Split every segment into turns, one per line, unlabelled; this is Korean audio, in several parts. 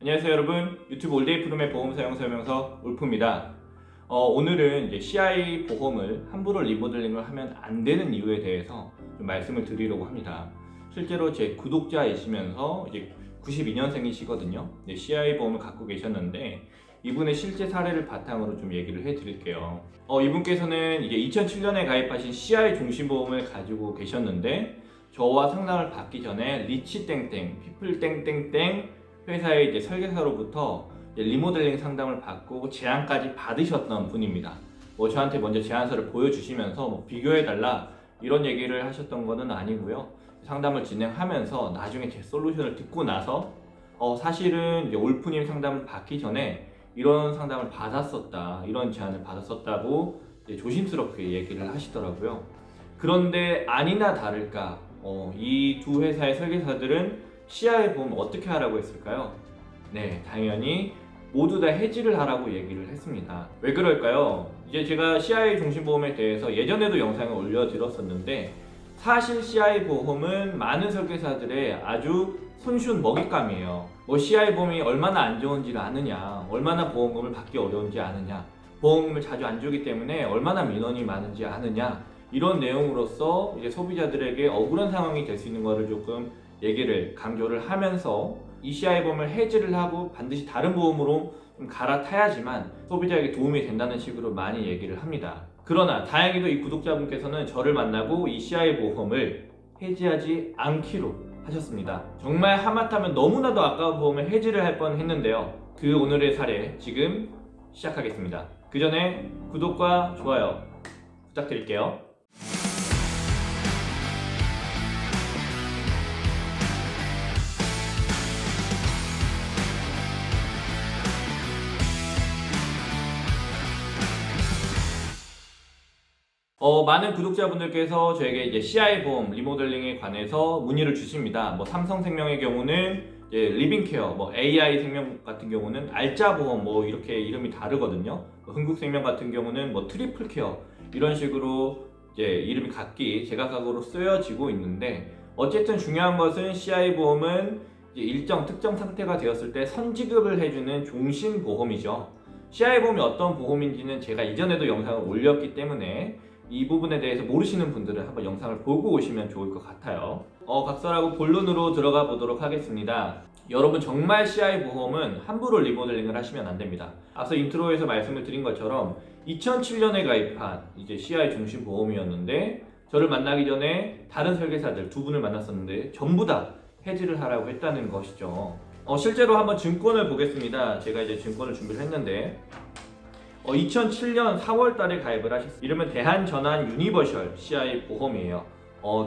안녕하세요 여러분, 유튜브 올데이 프롬의 보험 사용 설명서 울프입니다. 오늘은 이제 CI 보험을 함부로 리모델링을 하면 안 되는 이유에 대해서 좀 말씀을 드리려고 합니다. 실제로 제 구독자이시면서 이제 92년생이시거든요. CI 보험을 갖고 계셨는데 이분의 실제 사례를 바탕으로 좀 얘기를 해드릴게요. 이분께서는 이제 2007년에 가입하신 CI 종신보험을 가지고 계셨는데 저와 상담을 받기 전에 리치 땡땡, 피플 땡땡땡 회사의 이제 설계사로부터 이제 리모델링 상담을 받고 제안까지 받으셨던 분입니다. 저한테 먼저 제안서를 보여주시면서 비교해달라 이런 얘기를 하셨던 거는 아니고요. 상담을 진행하면서 나중에 제 솔루션을 듣고 나서 사실은 이제 올프님 상담을 받기 전에 이런 상담을 받았었다, 이런 제안을 받았었다고 조심스럽게 얘기를 하시더라고요. 그런데 아니나 다를까 이 두 회사의 설계사들은 CI 보험을 어떻게 하라고 했을까요? 네, 당연히 모두 다 해지를 하라고 얘기를 했습니다. 왜 그럴까요? 이제 제가 CI 종신보험에 대해서 예전에도 영상을 올려드렸었는데 사실 CI 보험은 많은 설계사들의 아주 손쉬운 먹잇감이에요. CI 보험이 얼마나 안 좋은지를 아느냐, 얼마나 보험금을 받기 어려운지 아느냐, 보험금을 자주 안 주기 때문에 얼마나 민원이 많은지 아느냐, 이런 내용으로서 이제 소비자들에게 억울한 상황이 될 수 있는 것을 조금 얘기를 강조를 하면서 이 CI 보험을 해지를 하고 반드시 다른 보험으로 좀 갈아타야지만 소비자에게 도움이 된다는 식으로 많이 얘기를 합니다. 그러나 다행히도 이 구독자분께서는 저를 만나고 이 CI 보험을 해지하지 않기로 하셨습니다. 정말 하마터면 너무나도 아까운 보험을 해지를 할 뻔했는데요. 그 오늘의 사례 지금 시작하겠습니다. 그 전에 구독과 좋아요 부탁드릴게요. 많은 구독자분들께서 저에게 이제 CI 보험 리모델링에 관해서 문의를 주십니다. 삼성생명의 경우는 이제 리빙케어, AI 생명 같은 경우는 알짜 보험 이렇게 이름이 다르거든요. 흥국생명 같은 경우는 트리플 케어 이런 식으로 이제 이름이 각기 제각각으로 쓰여지고 있는데 어쨌든 중요한 것은 CI 보험은 이제 일정 특정 상태가 되었을 때 선지급을 해주는 종신 보험이죠. CI 보험이 어떤 보험인지는 제가 이전에도 영상을 올렸기 때문에 이 부분에 대해서 모르시는 분들은 한번 영상을 보고 오시면 좋을 것 같아요. 각설하고 본론으로 들어가 보도록 하겠습니다. 여러분 정말 CI 보험은 함부로 리모델링을 하시면 안 됩니다. 앞서 인트로에서 말씀을 드린 것처럼 2007년에 가입한 이제 CI 종신 보험이었는데 저를 만나기 전에 다른 설계사들 두 분을 만났었는데 전부 다 해지를 하라고 했다는 것이죠. 실제로 한번 증권을 보겠습니다. 제가 이제 증권을 준비를 했는데 2007년 4월 달에 가입을 하셨어요. 이름은 대한전환 유니버셜 CI 보험이에요.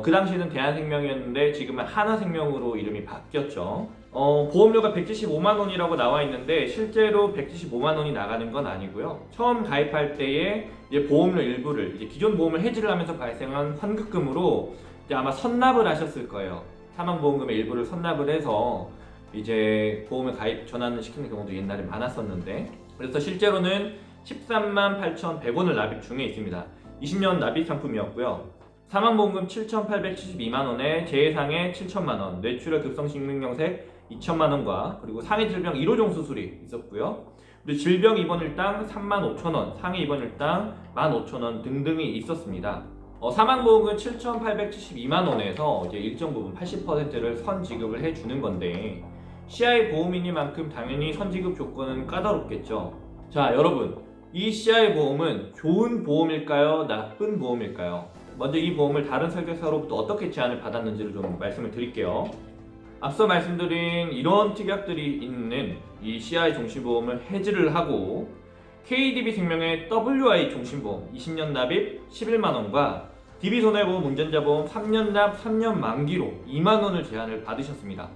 그 당시에는 대한생명이었는데 지금은 하나생명으로 이름이 바뀌었죠. 보험료가 175만 원이라고 나와 있는데 실제로 175만 원이 나가는 건 아니고요. 처음 가입할 때에 이제 보험료 일부를 이제 기존 보험을 해지를 하면서 발생한 환급금으로 이제 아마 선납을 하셨을 거예요. 사망보험금의 일부를 선납을 해서 이제 보험을 가입 전환을 시키는 경우도 옛날에 많았었는데 그래서 실제로는 13만 8,100원을 납입 중에 있습니다. 20년 납입 상품이었고요. 사망보험금 7,872만원에 재해상해 7천만원, 뇌출혈 급성심근경색 2천만원과 그리고 상해질병 1호종 수술이 있었고요. 그리고 질병 입원일당 35,000원, 상해 입원일당 15,000원 등등이 있었습니다. 사망보험금 7,872만원에서 이제 일정 부분 80%를 선지급을 해주는 건데 CI 보험이니만큼 당연히 선지급 조건은 까다롭겠죠. 자, 여러분 이 CI 보험은 좋은 보험일까요? 나쁜 보험일까요? 먼저 이 보험을 다른 설계사로부터 어떻게 제안을 받았는지를 좀 말씀을 드릴게요. 앞서 말씀드린 이런 특약들이 있는 이 CI 종신보험을 해지를 하고 KDB 생명의 WI 종신보험 20년 납입 11만원과 DB손해보험 운전자보험 3년 납 3년 만기로 2만원을 제안을 받으셨습니다.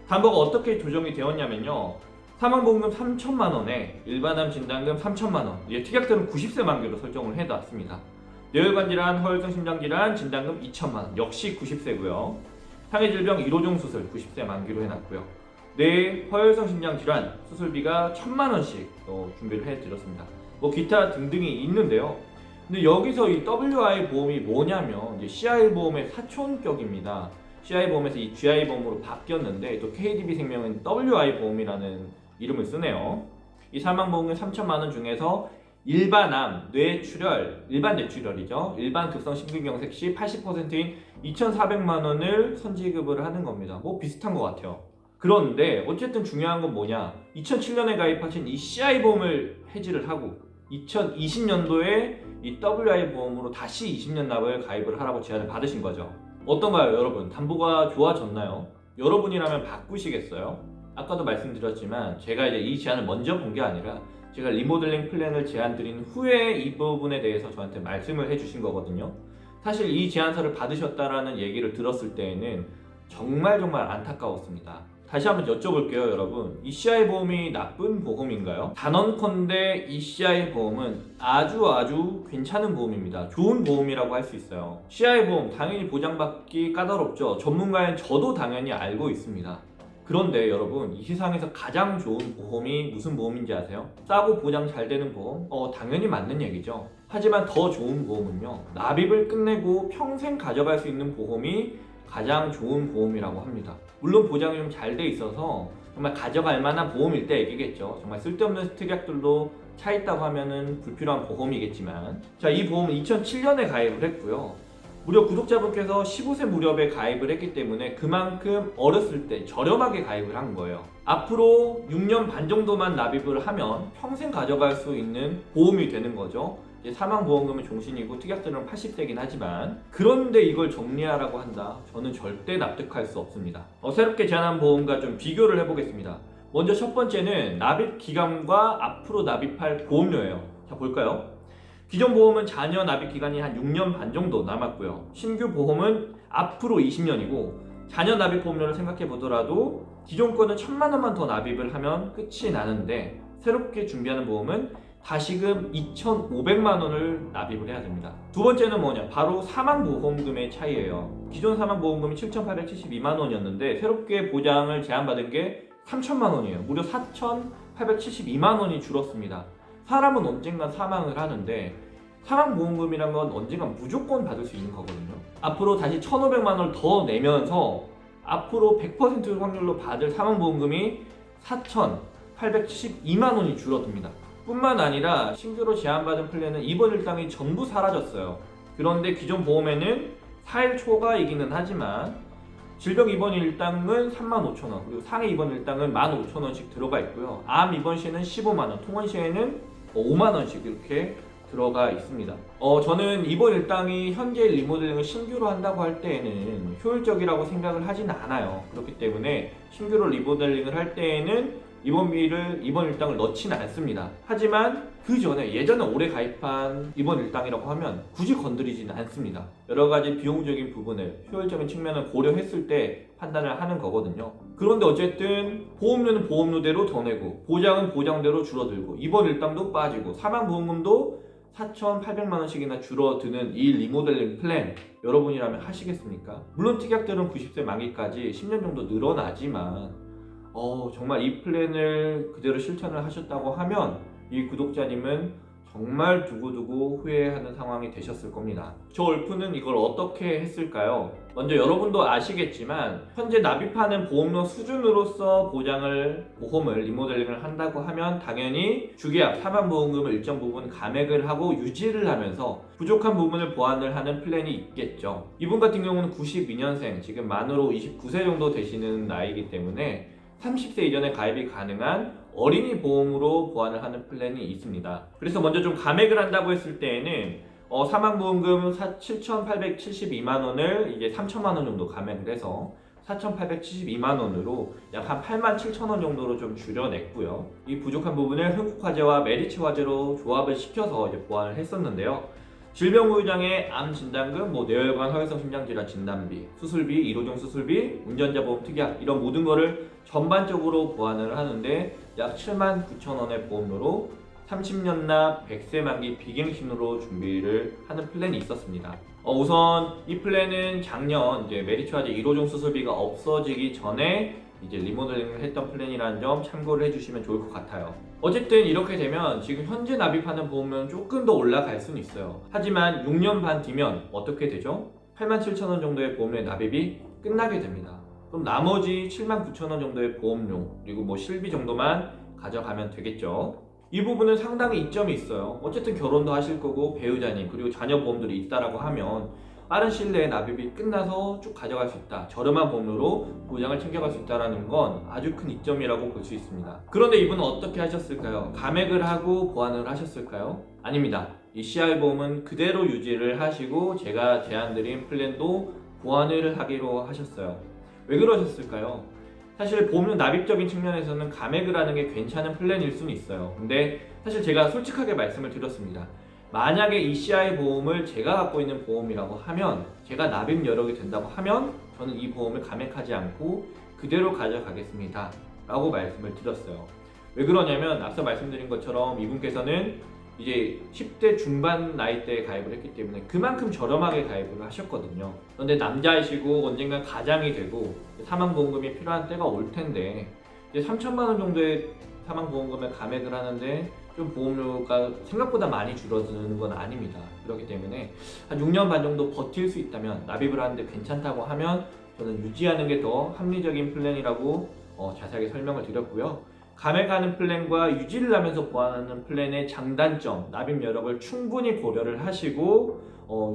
담보가 어떻게 조정이 되었냐면요. 사망보험금 3천만원에 일반암 진단금 3천만원, 특약들은 90세 만기로 설정을 해놨습니다. 뇌혈관 질환, 허혈성 심장질환 진단금 2천만원, 역시 90세고요. 상해질병 1호종 수술 90세 만기로 해놨고요. 뇌 허혈성 심장질환 수술비가 1,000만원씩 준비를 해드렸습니다. 기타 등등이 있는데요. 근데 여기서 이 WI 보험이 뭐냐면 이제 CI 보험의 사촌격입니다. CI 보험에서 이 GI 보험으로 바뀌었는데 또 KDB 생명은 WI 보험이라는 이름을 쓰네요. 이 사망보험금 3천만 원 중에서 일반암, 뇌출혈, 일반 뇌출혈이죠. 일반 급성 심근경색 시 80%인 2,400만 원을 선지급을 하는 겁니다. 뭐 비슷한 것 같아요. 그런데 어쨌든 중요한 건 뭐냐? 2007년에 가입하신 이 CI 보험을 해지를 하고 2020년도에 이 WI 보험으로 다시 20년 납을 가입을 하라고 제안을 받으신 거죠. 어떤가요, 여러분? 담보가 좋아졌나요? 여러분이라면 바꾸시겠어요? 아까도 말씀드렸지만 제가 이제 이 제안을 먼저 본 게 아니라 제가 리모델링 플랜을 제안 드린 후에 이 부분에 대해서 저한테 말씀을 해주신 거거든요. 사실 이 제안서를 받으셨다라는 얘기를 들었을 때에는 정말 안타까웠습니다. 다시 한번 여쭤볼게요, 여러분. ECI 보험이 나쁜 보험인가요? 단언컨대 ECI 보험은 아주 괜찮은 보험입니다. 좋은 보험이라고 할 수 있어요. CI 보험 당연히 보장받기 까다롭죠. 전문가인 저도 당연히 알고 있습니다. 그런데 여러분, 이 세상에서 가장 좋은 보험이 무슨 보험인지 아세요? 싸고 보장 잘 되는 보험? 당연히 맞는 얘기죠. 하지만 더 좋은 보험은요, 납입을 끝내고 평생 가져갈 수 있는 보험이 가장 좋은 보험이라고 합니다. 물론 보장이 좀 잘 돼 있어서 정말 가져갈 만한 보험일 때 얘기겠죠. 정말 쓸데없는 특약들도 차 있다고 하면은 불필요한 보험이겠지만, 자, 이 보험은 2007년에 가입을 했고요. 무려 구독자분께서 15세 무렵에 가입을 했기 때문에 그만큼 어렸을 때 저렴하게 가입을 한 거예요. 앞으로 6년 반 정도만 납입을 하면 평생 가져갈 수 있는 보험이 되는 거죠. 이제 사망보험금은 종신이고 특약들은 80세긴 하지만, 그런데 이걸 정리하라고 한다? 저는 절대 납득할 수 없습니다. 새롭게 제안한 보험과 좀 비교를 해보겠습니다. 먼저 첫 번째는 납입 기간과 앞으로 납입할 보험료예요. 자, 볼까요? 기존 보험은 잔여 납입 기간이 한 6년 반 정도 남았고요. 신규 보험은 앞으로 20년이고, 잔여 납입 보험료를 생각해 보더라도 기존 거는 1,000만 원만 더 납입을 하면 끝이 나는데, 새롭게 준비하는 보험은 다시금 2,500만 원을 납입을 해야 됩니다. 두 번째는 뭐냐? 바로 사망보험금의 차이예요. 기존 사망보험금이 7,872만 원이었는데 새롭게 보장을 제한받은 게 3,000만 원이에요. 무려 4,872만 원이 줄었습니다. 사람은 언젠간 사망을 하는데 사망보험금이란 건 언젠간 무조건 받을 수 있는 거거든요. 앞으로 다시 1,500만 원을 더 내면서 앞으로 100% 확률로 받을 사망보험금이 4,872만 원이 줄어듭니다. 뿐만 아니라 신규로 제안받은 플랜은 입원 일당이 전부 사라졌어요. 그런데 기존 보험에는 4일 초과이기는 하지만 질병 입원 일당은 35,000원, 그리고 상해 입원 일당은 15,000원씩 들어가 있고요. 암 입원 시에는 15만 원, 통원 시에는 5만 원씩 이렇게 들어가 있습니다. 저는 입원 일당이 현재 리모델링을 신규로 한다고 할 때에는 효율적이라고 생각을 하진 않아요. 그렇기 때문에 신규로 리모델링을 할 때에는 입원 일당을 넣지는 않습니다. 하지만 그 전에 예전에 오래 가입한 입원 일당이라고 하면 굳이 건드리지는 않습니다. 여러 가지 비용적인 부분을, 효율적인 측면을 고려했을 때 판단을 하는 거거든요. 그런데 어쨌든 보험료는 보험료대로 더 내고, 보장은 보장대로 줄어들고, 입원 일당도 빠지고, 사망보험금도 4,800만 원씩이나 줄어드는 이 리모델링 플랜, 여러분이라면 하시겠습니까? 물론 특약들은 90세 만기까지 10년 정도 늘어나지만 정말 이 플랜을 그대로 실천을 하셨다고 하면 이 구독자님은 정말 두고두고 후회하는 상황이 되셨을 겁니다. 저 울프는 이걸 어떻게 했을까요? 먼저 여러분도 아시겠지만 현재 납입하는 보험료 수준으로서 보험을 리모델링을 한다고 하면 당연히 주계약, 사망보험금을 일정 부분 감액을 하고 유지를 하면서 부족한 부분을 보완을 하는 플랜이 있겠죠. 이분 같은 경우는 92년생, 지금 만으로 29세 정도 되시는 나이이기 때문에 30세 이전에 가입이 가능한 어린이 보험으로 보완을 하는 플랜이 있습니다. 그래서 먼저 좀 감액을 한다고 했을 때에는 사망보험금 7,872만 원을 이제 3,000만 원 정도 감액을 해서 4,872만 원으로 약 한 87,000원 정도로 좀 줄여냈고요. 이 부족한 부분을 흥국화재와 메리츠화재로 조합을 시켜서 이제 보완을 했었는데요. 질병후유장애, 암 진단금, 뇌혈관 허혈성 심장질환 진단비, 수술비, 1호종 수술비, 운전자 보험 특약, 이런 모든 거를 전반적으로 보완을 하는데 약 79,000원의 보험료로 30년 납 100세 만기 비갱신으로 준비를 하는 플랜이 있었습니다. 우선 이 플랜은 작년 이제 메리츠화재 1호종 수술비가 없어지기 전에 이제 리모델링을 했던 플랜이라는 점 참고를 해주시면 좋을 것 같아요. 어쨌든 이렇게 되면 지금 현재 납입하는 보험료는 조금 더 올라갈 수는 있어요. 하지만 6년 반 뒤면 어떻게 되죠? 87,000원 정도의 보험료의 납입이 끝나게 됩니다. 그럼 나머지 79,000원 정도의 보험료, 그리고 실비 정도만 가져가면 되겠죠. 이 부분은 상당히 이점이 있어요. 어쨌든 결혼도 하실 거고 배우자님 그리고 자녀 보험들이 있다라고 하면 빠른 시일 내에 납입이 끝나서 쭉 가져갈 수 있다. 저렴한 보험료로 보장을 챙겨갈 수 있다는 건 아주 큰 이점이라고 볼 수 있습니다. 그런데 이분은 어떻게 하셨을까요? 감액을 하고 보완을 하셨을까요? 아닙니다. 이 CI 보험은 그대로 유지를 하시고 제가 제안드린 플랜도 보완을 하기로 하셨어요. 왜 그러셨을까요? 사실 보험료 납입적인 측면에서는 감액을 하는 게 괜찮은 플랜일 수는 있어요. 근데 사실 제가 솔직하게 말씀을 드렸습니다. 만약에 이 CI 보험을 제가 갖고 있는 보험이라고 하면, 제가 납입 여력이 된다고 하면 저는 이 보험을 감액하지 않고 그대로 가져가겠습니다 라고 말씀을 드렸어요. 왜 그러냐면 앞서 말씀드린 것처럼 이분께서는 이제 10대 중반 나이대에 가입을 했기 때문에 그만큼 저렴하게 가입을 하셨거든요. 그런데 남자이시고 언젠간 가장이 되고 사망보험금이 필요한 때가 올 텐데 이제 3천만 원 정도의 사망보험금을 감액을 하는데 좀 보험료가 생각보다 많이 줄어드는 건 아닙니다. 그렇기 때문에 한 6년 반 정도 버틸 수 있다면, 납입을 하는데 괜찮다고 하면 저는 유지하는 게 더 합리적인 플랜이라고 자세하게 설명을 드렸고요. 감액하는 플랜과 유지를 하면서 보완하는 플랜의 장단점, 납입 여력을 충분히 고려를 하시고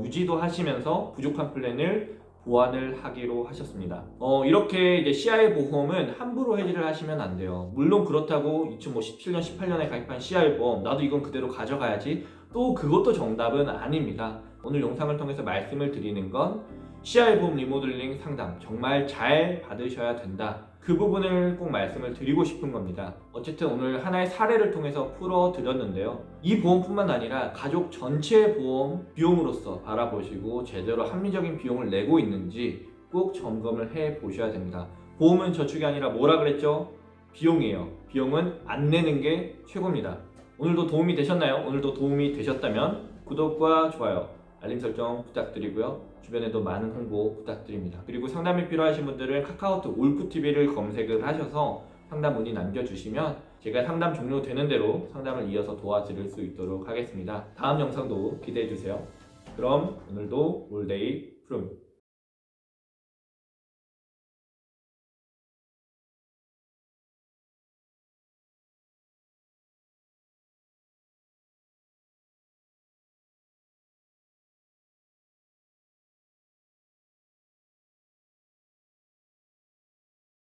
유지도 하시면서 부족한 플랜을 보완을 하기로 하셨습니다. 이렇게 이제 CI 보험은 함부로 해지를 하시면 안 돼요. 물론 그렇다고 2017년, 18년에 가입한 CI 보험 나도 이건 그대로 가져가야지, 또 그것도 정답은 아닙니다. 오늘 영상을 통해서 말씀을 드리는 건 CI 보험 리모델링 상담 정말 잘 받으셔야 된다. 그 부분을 꼭 말씀을 드리고 싶은 겁니다. 어쨌든 오늘 하나의 사례를 통해서 풀어드렸는데요. 이 보험뿐만 아니라 가족 전체 보험 비용으로서 바라보시고 제대로 합리적인 비용을 내고 있는지 꼭 점검을 해 보셔야 됩니다. 보험은 저축이 아니라 뭐라 그랬죠? 비용이에요. 비용은 안 내는 게 최고입니다. 오늘도 도움이 되셨나요? 오늘도 도움이 되셨다면 구독과 좋아요, 알림 설정 부탁드리고요. 주변에도 많은 홍보 부탁드립니다. 그리고 상담이 필요하신 분들은 카카오톡 울프TV를 검색을 하셔서 상담 문의 남겨주시면 제가 상담 종료되는 대로 상담을 이어서 도와드릴 수 있도록 하겠습니다. 다음 영상도 기대해주세요. 그럼 오늘도 올데이 프롬